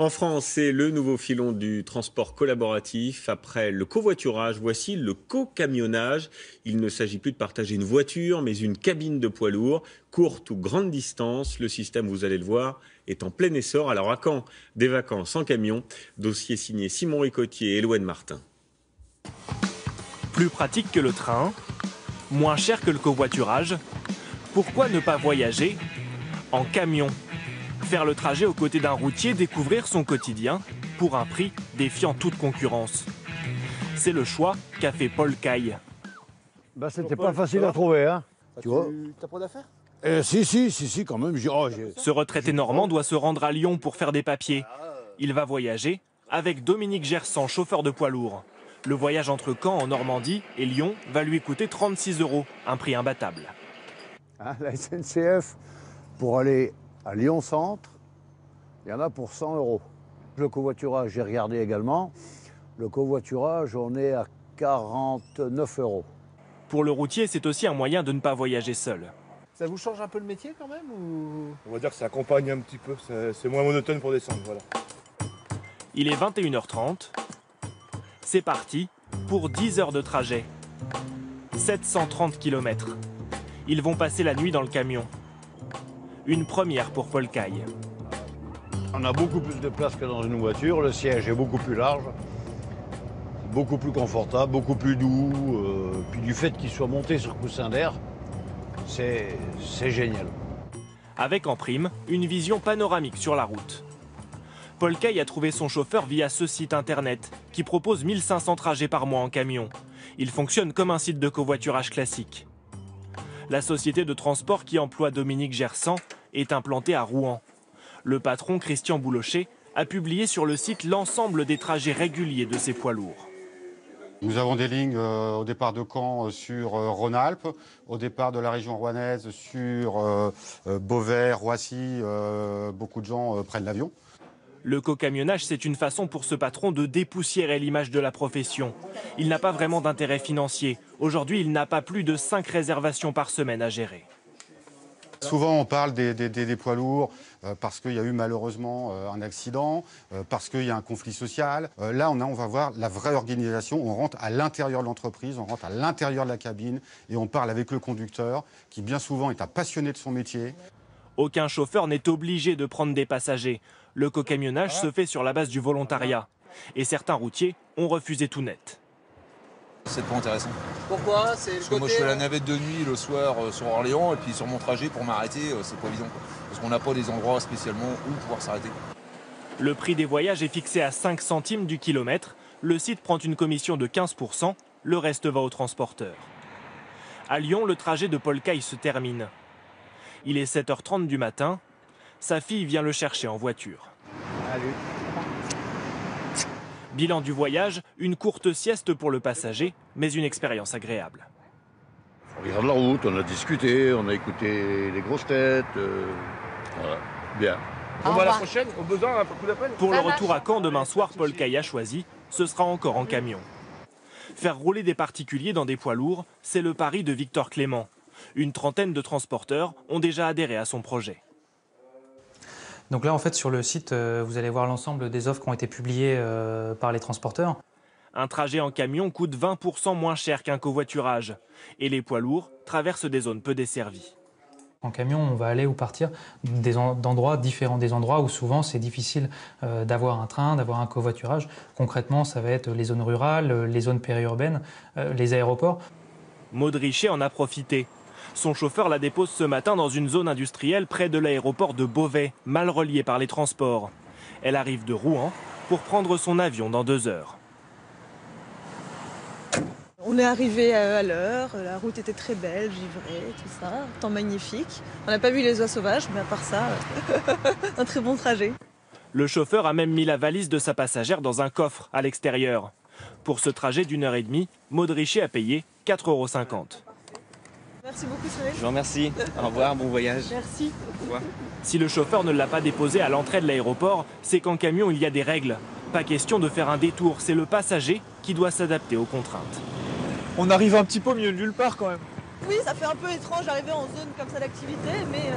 En France, c'est le nouveau filon du transport collaboratif. Après le covoiturage, voici le co-camionnage. Il ne s'agit plus de partager une voiture, mais une cabine de poids lourd, courte ou grande distance. Le système, vous allez le voir, est en plein essor. Alors à quand des vacances en camion? Dossier signé Simon Ricotier et Éloine Martin. Plus pratique que le train, moins cher que le covoiturage. Pourquoi ne pas voyager en camion? Faire le trajet aux côtés d'un routier, découvrir son quotidien pour un prix défiant toute concurrence. C'est le choix qu'a fait Paul Caille. C'était pas facile à trouver, hein. Tu vois. T'as pas d'affaires? Si, quand même. Ce retraité normand doit se rendre à Lyon pour faire des papiers. Il va voyager avec Dominique Gersan, chauffeur de poids lourd. Le voyage entre Caen en Normandie et Lyon va lui coûter 36 €, un prix imbattable. La SNCF, pour aller à Lyon-Centre, il y en a pour 100 €. Le covoiturage, j'ai regardé également. Le covoiturage, on est à 49 €. Pour le routier, c'est aussi un moyen de ne pas voyager seul. Ça vous change un peu le métier quand même ou... On va dire que ça accompagne un petit peu, c'est moins monotone pour descendre, voilà. Il est 21h30. C'est parti pour 10 heures de trajet. 730 km. Ils vont passer la nuit dans le camion. Une première pour Paul Caille. On a beaucoup plus de place que dans une voiture. Le siège est beaucoup plus large, beaucoup plus confortable, beaucoup plus doux. Puis du fait qu'il soit monté sur coussin d'air, c'est génial. Avec en prime, une vision panoramique sur la route. Paul Caille a trouvé son chauffeur via ce site internet qui propose 1500 trajets par mois en camion. Il fonctionne comme un site de covoiturage classique. La société de transport qui emploie Dominique Gersan est implantée à Rouen. Le patron, Christian Boulochet, a publié sur le site l'ensemble des trajets réguliers de ces poids lourds. Nous avons des lignes au départ de Caen sur Rhône-Alpes, au départ de la région rouennaise sur Beauvais, Roissy. Beaucoup de gens prennent l'avion. Le co-camionnage, c'est une façon pour ce patron de dépoussiérer l'image de la profession. Il n'a pas vraiment d'intérêt financier. Aujourd'hui, il n'a pas plus de 5 réservations par semaine à gérer. Souvent, on parle des poids lourds parce qu'il y a eu malheureusement un accident, parce qu'il y a un conflit social. Là, on va voir la vraie organisation. On rentre à l'intérieur de l'entreprise, on rentre à l'intérieur de la cabine et on parle avec le conducteur qui, bien souvent, est un passionné de son métier. Aucun chauffeur n'est obligé de prendre des passagers. Le co-camionnage se fait sur la base du volontariat. Et certains routiers ont refusé tout net. C'est pas intéressant. Pourquoi? C'est Parce que moi je fais la navette de nuit le soir sur Orléans et puis sur mon trajet pour m'arrêter, c'est pas évident. Parce qu'on n'a pas des endroits spécialement où pouvoir s'arrêter. Le prix des voyages est fixé à 5 centimes du kilomètre. Le site prend une commission de 15%, le reste va au transporteur. À Lyon, le trajet de Paul Caille se termine. Il est 7h30 du matin. Sa fille vient le chercher en voiture. Salut. Bilan du voyage, une courte sieste pour le passager, mais une expérience agréable. On regarde la route, on a discuté, on a écouté les grosses têtes. Voilà, bien. Bon, à la prochaine, au besoin, un coup d'appel. Pour le retour à Caen demain soir, Paul Caille a choisi, ce sera encore en camion. Faire rouler des particuliers dans des poids lourds, c'est le pari de Victor Clément. Une trentaine de transporteurs ont déjà adhéré à son projet. Donc là, en fait, sur le site, vous allez voir l'ensemble des offres qui ont été publiées par les transporteurs. Un trajet en camion coûte 20% moins cher qu'un covoiturage. Et les poids lourds traversent des zones peu desservies. En camion, on va aller ou partir d'endroits différents, des endroits où souvent c'est difficile d'avoir un train, d'avoir un covoiturage. Concrètement, ça va être les zones rurales, les zones périurbaines, les aéroports. Maud Richet en a profité. Son chauffeur la dépose ce matin dans une zone industrielle près de l'aéroport de Beauvais, mal relié par les transports. Elle arrive de Rouen pour prendre son avion dans 2 heures. On est arrivé à l'heure, la route était très belle, givrée, tout ça, temps magnifique. On n'a pas vu les oies sauvages, mais à part ça, un très bon trajet. Le chauffeur a même mis la valise de sa passagère dans un coffre à l'extérieur. Pour ce trajet d'1 heure et demie, Maud Richet a payé 4,50 €. Merci beaucoup Cyril. Je vous remercie. Au revoir, bon voyage. Merci. Au revoir. Si le chauffeur ne l'a pas déposé à l'entrée de l'aéroport, c'est qu'en camion il y a des règles. Pas question de faire un détour, c'est le passager qui doit s'adapter aux contraintes. On arrive un petit peu au milieu de nulle part quand même. Oui, ça fait un peu étrange d'arriver en zone comme ça d'activité, mais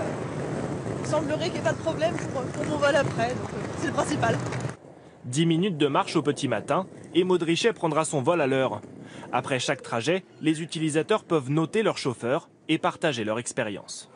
Il semblerait qu'il n'y ait pas de problème pour mon vol après, donc c'est le principal. 10 minutes de marche au petit matin et Maud Richet prendra son vol à l'heure. Après chaque trajet, les utilisateurs peuvent noter leur chauffeur et partager leur expérience.